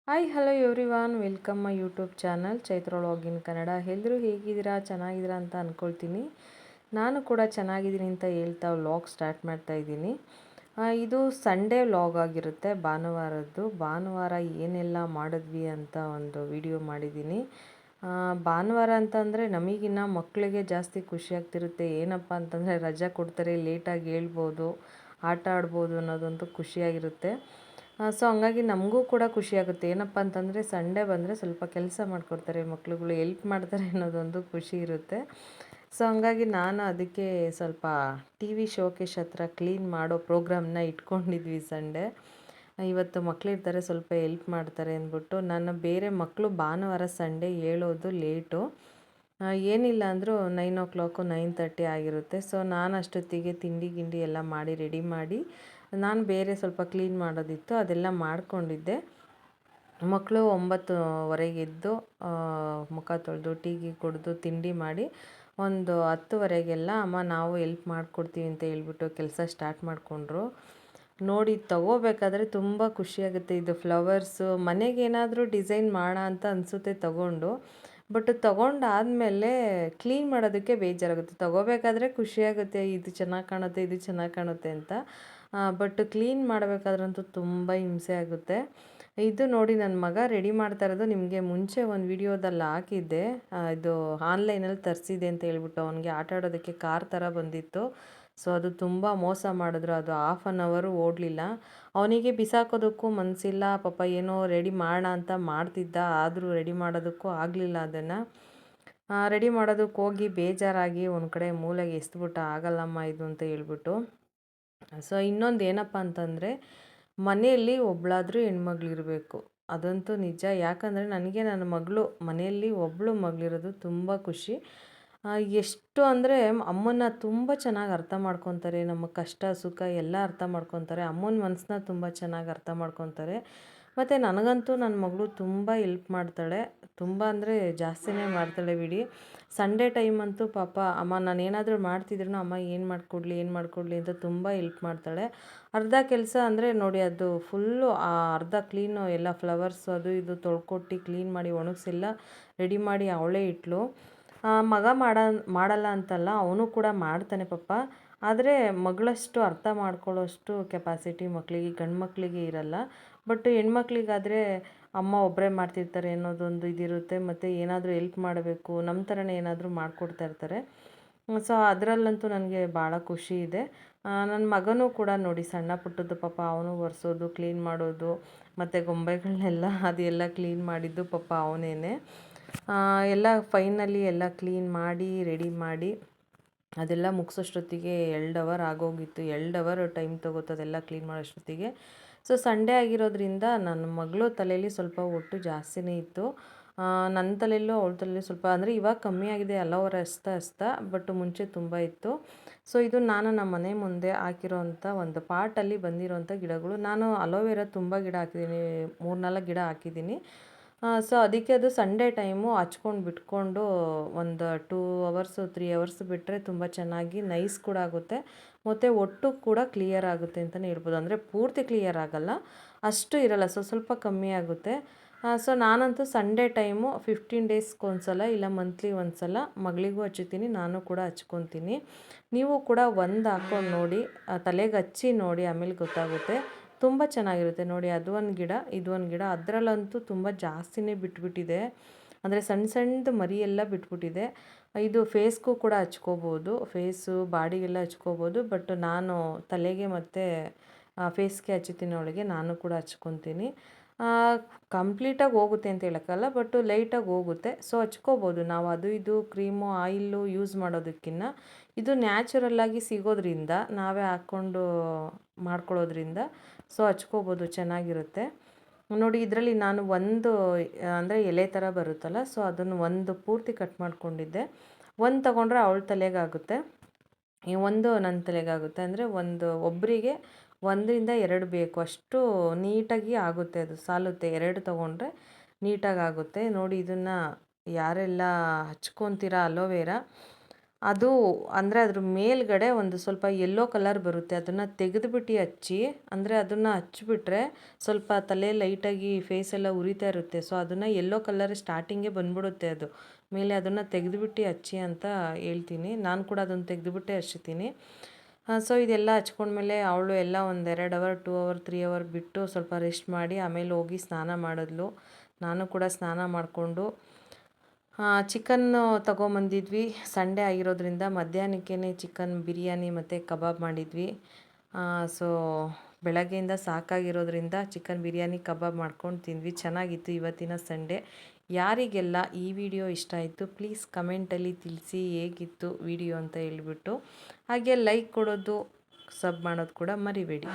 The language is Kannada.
Hi hello everyone welcome my YouTube channel Chaitra login Kannada. ಎಲ್ಲರೂ ಹೇಗಿದ್ದೀರಾ, ಚೆನ್ನಾಗಿದ್ದೀರಾ ಅಂತ ಅಂದ್ಕೊಳ್ತೀನಿ. ನಾನು ಕೂಡ ಚೆನ್ನಾಗಿದ್ದೀನಿ ಅಂತ ಹೇಳ್ತಾ ವ್ಲಾಗ್ ಸ್ಟಾರ್ಟ್ ಮಾಡ್ತಾ ಇದ್ದೀನಿ. ಇದು ಸಂಡೇ ವ್ಲಾಗ್ ಆಗಿರುತ್ತೆ, ಭಾನುವಾರ ಏನೆಲ್ಲ ಮಾಡಿದ್ವಿ ಅಂತ ಒಂದು ವಿಡಿಯೋ ಮಾಡಿದ್ದೀನಿ. ಭಾನುವಾರ ಅಂತಂದರೆ ನಮಗಿನ್ನ ಮಕ್ಕಳಿಗೆ ಜಾಸ್ತಿ ಖುಷಿ ಆಗ್ತಿರುತ್ತೆ. ಏನಪ್ಪ ಅಂತಂದರೆ ರಜೆ ಕೊಡ್ತಾರೆ, ಲೇಟಾಗಿ ಹೇಳ್ಬೋದು, ಆಟ ಆಡ್ಬೋದು ಅನ್ನೋದಂತೂ ಖುಷಿಯಾಗಿರುತ್ತೆ. ಸೊ ಹಂಗಾಗಿ ನಮಗೂ ಕೂಡ ಖುಷಿಯಾಗುತ್ತೆ. ಏನಪ್ಪ ಅಂತಂದರೆ ಸಂಡೇ ಬಂದರೆ ಸ್ವಲ್ಪ ಕೆಲಸ ಮಾಡಿಕೊಡ್ತಾರೆ ಮಕ್ಳುಗಳು, ಎಲ್ಪ್ ಮಾಡ್ತಾರೆ ಅನ್ನೋದೊಂದು ಖುಷಿ ಇರುತ್ತೆ. ಸೊ ಹಂಗಾಗಿ ನಾನು ಅದಕ್ಕೆ ಸ್ವಲ್ಪ ಟಿ ವಿ ಶೋಕೇಶ್ ಹತ್ರ ಕ್ಲೀನ್ ಮಾಡೋ ಪ್ರೋಗ್ರಾಮ್ನ ಇಟ್ಕೊಂಡಿದ್ವಿ ಸಂಡೇ. ಇವತ್ತು ಮಕ್ಕಳಿರ್ತಾರೆ, ಸ್ವಲ್ಪ ಎಲ್ಪ್ ಮಾಡ್ತಾರೆ ಅಂದ್ಬಿಟ್ಟು. ನನ್ನ ಬೇರೆ ಮಕ್ಕಳು ಭಾನುವಾರ ಸಂಡೇ ಹೇಳೋದು ಲೇಟು, ಏನಿಲ್ಲ ಅಂದರೂ 9 o'clock 9:30 ಆಗಿರುತ್ತೆ. ಸೊ ನಾನು ಅಷ್ಟೊತ್ತಿಗೆ ತಿಂಡಿ ಗಿಂಡಿ ಎಲ್ಲ ಮಾಡಿ ರೆಡಿ ಮಾಡಿ ನಾನು ಬೇರೆ ಸ್ವಲ್ಪ ಕ್ಲೀನ್ ಮಾಡೋದಿತ್ತು, ಅದೆಲ್ಲ ಮಾಡ್ಕೊಂಡಿದ್ದೆ. ಮಕ್ಕಳು 9:30 ಎದ್ದು ಮುಖ ತೊಳೆದು ಟೀಗೆ ಕುಡಿದು ತಿಂಡಿ ಮಾಡಿ ಒಂದು 10:00 ಅಮ್ಮ ನಾವು ಎಲ್ಪ್ ಮಾಡಿಕೊಡ್ತೀವಿ ಅಂತ ಹೇಳ್ಬಿಟ್ಟು ಕೆಲಸ ಸ್ಟಾರ್ಟ್ ಮಾಡಿಕೊಂಡ್ರು. ನೋಡಿ ತಗೋಬೇಕಾದ್ರೆ ತುಂಬ ಖುಷಿಯಾಗುತ್ತೆ. ಇದು ಫ್ಲವರ್ಸು ಮನೆಗೆ ಏನಾದರೂ ಡಿಸೈನ್ ಮಾಡೋಣ ಅಂತ ಅನಿಸುತ್ತೆ ತಗೊಂಡು, ಬಟ್ ತೊಗೊಂಡಾದಮೇಲೆ ಕ್ಲೀನ್ ಮಾಡೋದಕ್ಕೆ ಬೇಜಾರಾಗುತ್ತೆ. ತೊಗೋಬೇಕಾದ್ರೆ ಖುಷಿಯಾಗುತ್ತೆ, ಇದು ಚೆನ್ನಾಗಿ ಕಾಣುತ್ತೆ, ಇದು ಚೆನ್ನಾಗಿ ಕಾಣುತ್ತೆ ಅಂತ, ಬಟ್ ಕ್ಲೀನ್ ಮಾಡಬೇಕಾದ್ರಂತೂ ತುಂಬ ಹಿಂಸೆ ಆಗುತ್ತೆ. ಇದು ನೋಡಿ ನನ್ನ ಮಗ ರೆಡಿ ಮಾಡ್ತಾ ಇರೋದು. ನಿಮಗೆ ಮುಂಚೆ ಒಂದು ವಿಡಿಯೋದಲ್ಲಿ ಹಾಕಿದ್ದೆ, ಇದು ಆನ್ಲೈನಲ್ಲಿ ತರಿಸಿದೆ ಅಂತ ಹೇಳ್ಬಿಟ್ಟು. ಅವನಿಗೆ ಆಟ ಆಡೋದಕ್ಕೆ ಕಾರ್ ಥರ ಬಂದಿತ್ತು. ಸೊ ಅದು ತುಂಬ ಮೋಸ ಮಾಡಿದ್ರು, ಅದು 1/2 hour ಓಡಲಿಲ್ಲ. ಅವನಿಗೆ ಬಿಸಾಕೋದಕ್ಕೂ ಮನಸ್ಸಿಲ್ಲ ಪಾಪ, ಏನೋ ರೆಡಿ ಮಾಡೋಣ ಅಂತ ಮಾಡ್ತಿದ್ದ, ಆದರೂ ರೆಡಿ ಮಾಡೋದಕ್ಕೂ ಆಗಲಿಲ್ಲ. ಅದನ್ನು ರೆಡಿ ಮಾಡೋದಕ್ಕೆ ಹೋಗಿ ಬೇಜಾರಾಗಿ ಒಂದು ಕಡೆ ಮೂಲೆಗೆ ಎಸ್ಬಿಟ್ಟ, ಆಗಲ್ಲಮ್ಮ ಇದು ಅಂತ ಹೇಳ್ಬಿಟ್ಟು. ಸೊ ಇನ್ನೊಂದು ಏನಪ್ಪ ಅಂತಂದರೆ, ಮನೆಯಲ್ಲಿ ಒಬ್ಬಳಾದರೂ ಹೆಣ್ಮಗಳಿರಬೇಕು, ಅದಂತೂ ನಿಜ. ಯಾಕಂದರೆ ನನಗೆ ನನ್ನ ಮಗಳು ಮನೆಯಲ್ಲಿ ಒಬ್ಬಳು ಮಗಳಿರೋದು ತುಂಬ ಖುಷಿ. ಎಷ್ಟು ಅಂದರೆ ಅಮ್ಮನ ತುಂಬ ಚೆನ್ನಾಗಿ ಅರ್ಥ ಮಾಡ್ಕೊತಾರೆ, ನಮ್ಮ ಕಷ್ಟ ಸುಖ ಎಲ್ಲ ಅರ್ಥ ಮಾಡ್ಕೊತಾರೆ. ಅಮ್ಮನ ಮನಸ್ಸನ್ನ ತುಂಬ ಚೆನ್ನಾಗಿ ಅರ್ಥ ಮಾಡ್ಕೊತಾರೆ. ಮತ್ತು ನನಗಂತೂ ನನ್ನ ಮಗಳು ತುಂಬ ಹೆಲ್ಪ್ ಮಾಡ್ತಾಳೆ, ತುಂಬ ಅಂದರೆ ಜಾಸ್ತಿನೇ ಮಾಡ್ತಾಳೆ ಬಿಡಿ. ಸಂಡೇ ಟೈಮ್ ಅಂತೂ ಪಾಪ ಅಮ್ಮ ನಾನು ಏನಾದರೂ ಮಾಡ್ತಿದ್ರು ಅಮ್ಮ ಏನು ಮಾಡಿಕೊಡ್ಲಿ ಅಂತ ತುಂಬ ಹೆಲ್ಪ್ ಮಾಡ್ತಾಳೆ. ಅರ್ಧ ಕೆಲಸ ಅಂದರೆ ನೋಡಿ, ಅದು ಫುಲ್ಲು ಅರ್ಧ ಕ್ಲೀನು ಎಲ್ಲ ಫ್ಲವರ್ಸು ಅದು ಇದು ತೊಳ್ಕೊಟ್ಟು ಕ್ಲೀನ್ ಮಾಡಿ ಒಣಗಿಸೆಲ್ಲ ರೆಡಿ ಮಾಡಿ ಅವಳೇ ಇಟ್ಲು. ಮಗ ಮಾಡಲ್ಲ ಅಂತಲ್ಲ, ಅವನು ಕೂಡ ಮಾಡ್ತಾನೆ ಪಾಪ. ಆದರೆ ಮಗಳಷ್ಟು ಅರ್ಥ ಮಾಡ್ಕೊಳ್ಳೋಷ್ಟು ಕೆಪಾಸಿಟಿ ಮಕ್ಕಳಿಗೆ, ಗಂಡು ಮಕ್ಕಳಿಗೆ ಇರಲ್ಲ. ಬಟ್ ಹೆಣ್ಮಕ್ಳಿಗಾದರೆ ಅಮ್ಮ ಒಬ್ಬರೇ ಮಾಡ್ತಿರ್ತಾರೆ ಅನ್ನೋದೊಂದು ಇದಿರುತ್ತೆ. ಮತ್ತು ಏನಾದರೂ ಹೆಲ್ಪ್ ಮಾಡಬೇಕು, ನಮ್ಮ ಥರನೇ ಏನಾದರೂ ಮಾಡಿಕೊಡ್ತಾ ಇರ್ತಾರೆ. ಸೊ ಅದರಲ್ಲಂತೂ ನನಗೆ ಭಾಳ ಖುಷಿ ಇದೆ. ನನ್ನ ಮಗನೂ ಕೂಡ ನೋಡಿ ಸಣ್ಣ ಪುಟ್ಟದ್ದು ಪಾಪ, ಅವನು ಒರೆಸೋದು ಕ್ಲೀನ್ ಮಾಡೋದು ಮತ್ತು ಗೊಂಬೆಗಳನ್ನೆಲ್ಲ ಅದೆಲ್ಲ ಕ್ಲೀನ್ ಮಾಡಿದ್ದು ಪಾಪ ಅವನೇನೆ. ಎಲ್ಲ ಫೈನಲಿ ಎಲ್ಲ ಕ್ಲೀನ್ ಮಾಡಿ ರೆಡಿ ಮಾಡಿ ಅದೆಲ್ಲ ಮುಗಿಸೋಷ್ಟೊತ್ತಿಗೆ 2 hour ಆಗೋಗಿತ್ತು. 2 hour ಟೈಮ್ ತೊಗೋತು ಅದೆಲ್ಲ ಕ್ಲೀನ್ ಮಾಡೋಷ್ಟೊತ್ತಿಗೆ. ಸೊ ಸಂಡೇ ಆಗಿರೋದ್ರಿಂದ ನನ್ನ ಮಗಳು ತಲೆಯಲ್ಲಿ ಸ್ವಲ್ಪ ಒಟ್ಟು ಜಾಸ್ತಿನೇ ಇತ್ತು. ನನ್ನ ತಲೆಯಲ್ಲೂ ಅವಳ ತಲೆಯಲ್ಲೂ ಸ್ವಲ್ಪ ಅಂದರೆ ಇವಾಗ ಕಮ್ಮಿ ಆಗಿದೆ, ಅಲೋವೆರಾ ಹಚ್ತಾ ಬಟ್ ಮುಂಚೆ ತುಂಬ ಇತ್ತು. ಸೊ ಇದು ನಾನು ನಮ್ಮ ಮನೆ ಮುಂದೆ ಹಾಕಿರೋಂಥ ಒಂದು ಪಾಟಲ್ಲಿ ಬಂದಿರೋಂಥ ಗಿಡಗಳು. ನಾನು ಅಲೋವೆರಾ ತುಂಬ ಗಿಡ ಹಾಕಿದ್ದೀನಿ, 3-4 ಗಿಡ ಹಾಕಿದ್ದೀನಿ. ಸೊ ಅದಕ್ಕೆ ಅದು ಸಂಡೇ ಟೈಮು ಹಚ್ಕೊಂಡು ಬಿಟ್ಕೊಂಡು ಒಂದು 2 hours 3 hours ಬಿಟ್ಟರೆ ತುಂಬ ಚೆನ್ನಾಗಿ ನೈಸ್ ಕೂಡ ಆಗುತ್ತೆ, ಮತ್ತು ಒಟ್ಟು ಕೂಡ ಕ್ಲಿಯರ್ ಆಗುತ್ತೆ ಅಂತಲೇ ಹೇಳ್ಬೋದು. ಅಂದರೆ ಪೂರ್ತಿ ಕ್ಲಿಯರ್ ಆಗಲ್ಲ, ಅಷ್ಟು ಇರಲ್ಲ, ಸ್ವಲ್ಪ ಕಮ್ಮಿ ಆಗುತ್ತೆ. ಸೊ ನಾನಂತೂ ಸಂಡೇ ಟೈಮು 15 daysಗೊಂದ್ಸಲ ಇಲ್ಲ ಮಂತ್ಲಿ ಒಂದ್ಸಲ ಮಗಳಿಗೂ ಹಚ್ಚುತ್ತೀನಿ, ನಾನು ಕೂಡ ಹಚ್ಕೊತೀನಿ. ನೀವು ಕೂಡ ಒಂದು ಹಾಕ್ಕೊಂಡು ನೋಡಿ, ತಲೆಗೆ ಹಚ್ಚಿ ನೋಡಿ, ಆಮೇಲೆ ಗೊತ್ತಾಗುತ್ತೆ. ತುಂಬ ಚೆನ್ನಾಗಿರುತ್ತೆ ನೋಡಿ. ಅದು ಒಂದು ಗಿಡ, ಇದು ಒಂದು ಗಿಡ, ಅದರಲ್ಲಂತೂ ತುಂಬ ಜಾಸ್ತಿನೇ ಬಿಟ್ಬಿಟ್ಟಿದೆ. ಅಂದರೆ ಸಣ್ಣದು ಮರಿ ಎಲ್ಲ ಬಿಟ್ಬಿಟ್ಟಿದೆ. ಇದು ಫೇಸ್ಗೂ ಕೂಡ ಹಚ್ಕೋಬೋದು, ಫೇಸು ಬಾಡಿಗೆಲ್ಲ ಹಚ್ಕೋಬೋದು. ಬಟ್ ನಾನು ತಲೆಗೆ ಮತ್ತು ಫೇಸ್ಗೆ ಹಚ್ಚುತ್ತೀನಿ ಅವಳಿಗೆ, ನಾನು ಕೂಡ ಹಚ್ಕೊತೀನಿ. ಕಂಪ್ಲೀಟಾಗಿ ಹೋಗುತ್ತೆ ಅಂತ ಹೇಳೋಕ್ಕಲ್ಲ, ಬಟ್ ಲೈಟಾಗಿ ಹೋಗುತ್ತೆ. ಸೊ ಹಚ್ಕೋಬೋದು ನಾವು, ಅದು ಇದು ಕ್ರೀಮು ಆಯಿಲ್ಲು ಯೂಸ್ ಮಾಡೋದಕ್ಕಿಂತ ಇದು ನ್ಯಾಚುರಲ್ಲಾಗಿ ಸಿಗೋದ್ರಿಂದ, ನಾವೇ ಹಾಕ್ಕೊಂಡು ಮಾಡ್ಕೊಳ್ಳೋದ್ರಿಂದ ಸೊ ಹಚ್ಕೋಬೋದು, ಚೆನ್ನಾಗಿರುತ್ತೆ ನೋಡಿ. ಇದರಲ್ಲಿ ನಾನು ಒಂದು ಅಂದರೆ ಎಲೆ ಥರ ಬರುತ್ತಲ್ಲ, ಸೊ ಅದನ್ನು ಒಂದು ಪೂರ್ತಿ ಕಟ್ ಮಾಡ್ಕೊಂಡಿದ್ದೆ. ಒಂದು ತೊಗೊಂಡ್ರೆ ಅವಳ ತಲೆಗಾಗುತ್ತೆ, ಒಂದು ನನ್ನ ತಲೆಗಾಗುತ್ತೆ. ಅಂದರೆ ಒಬ್ಬರಿಗೆ 1-2 ಬೇಕು, ಅಷ್ಟು ನೀಟಾಗಿ ಆಗುತ್ತೆ, ಅದು ಸಾಲುತ್ತೆ. 2 ತೊಗೊಂಡ್ರೆ ನೀಟಾಗಿ ಆಗುತ್ತೆ ನೋಡಿ. ಇದನ್ನು ಯಾರೆಲ್ಲ ಹಚ್ಕೊತೀರಾ ಅಲೋವೆರಾ, ಅದು ಅಂದರೆ ಅದ್ರ ಮೇಲ್ಗಡೆ ಒಂದು ಸ್ವಲ್ಪ ಯೆಲ್ಲೋ ಕಲರ್ ಬರುತ್ತೆ, ಅದನ್ನು ತೆಗೆದುಬಿಟ್ಟು ಹಚ್ಚಿ. ಅಂದರೆ ಅದನ್ನು ಹಚ್ಚಿಬಿಟ್ರೆ ಸ್ವಲ್ಪ ತಲೆ ಲೈಟಾಗಿ ಫೇಸೆಲ್ಲ ಉರಿತಾ ಇರುತ್ತೆ. ಸೊ ಅದನ್ನು ಯೆಲ್ಲೋ ಕಲರ್ ಸ್ಟಾರ್ಟಿಂಗೇ ಬಂದ್ಬಿಡುತ್ತೆ ಅದು ಮೇಲೆ. ಅದನ್ನು ತೆಗೆದುಬಿಟ್ಟು ಹಚ್ಚಿ ಅಂತ ಹೇಳ್ತೀನಿ. ನಾನು ಕೂಡ ಅದನ್ನು ತೆಗೆದುಬಿಟ್ಟೆ ಹಚ್ತೀನಿ. ಸೊ ಇದೆಲ್ಲ ಹಚ್ಕೊಂಡ್ಮೇಲೆ ಅವಳು ಎಲ್ಲ ಒಂದು 2 ಅವರ್ 2 ಅವರ್ 3 ಅವರ್ ಬಿಟ್ಟು ಸ್ವಲ್ಪ ರೆಸ್ಟ್ ಮಾಡಿ ಆಮೇಲೆ ಹೋಗಿ ಸ್ನಾನ ಮಾಡಿದ್ಲು. ನಾನು ಕೂಡ ಸ್ನಾನ ಮಾಡಿಕೊಂಡು ಚಿಕನ್ನು ತೊಗೊಂಬಂದಿದ್ವಿ. ಸಂಡೇ ಆಗಿರೋದ್ರಿಂದ ಮಧ್ಯಾಹ್ನಕ್ಕೇ ಚಿಕನ್ ಬಿರಿಯಾನಿ ಮತ್ತು ಕಬಾಬ್ ಮಾಡಿದ್ವಿ. ಸೊ ಬೆಳಗ್ಗೆಯಿಂದ ಸಾಕಾಗಿರೋದ್ರಿಂದ ಚಿಕನ್ ಬಿರಿಯಾನಿ ಕಬಾಬ್ ಮಾಡ್ಕೊಂಡು ತಿಂದ್ವಿ. ಚೆನ್ನಾಗಿತ್ತು ಇವತ್ತಿನ ಸಂಡೇ. ಯಾರಿಗೆಲ್ಲ ಈ ವಿಡಿಯೋ ಇಷ್ಟ ಆಯಿತು ಪ್ಲೀಸ್ ಕಮೆಂಟಲ್ಲಿ ತಿಳಿಸಿ ಹೇಗಿತ್ತು ವಿಡಿಯೋ ಅಂತ ಹೇಳ್ಬಿಟ್ಟು. ಹಾಗೆ ಲೈಕ್ ಕೊಡೋದು, ಸಬ್ ಮಾಡೋದು ಕೂಡ ಮರಿಬೇಡಿ.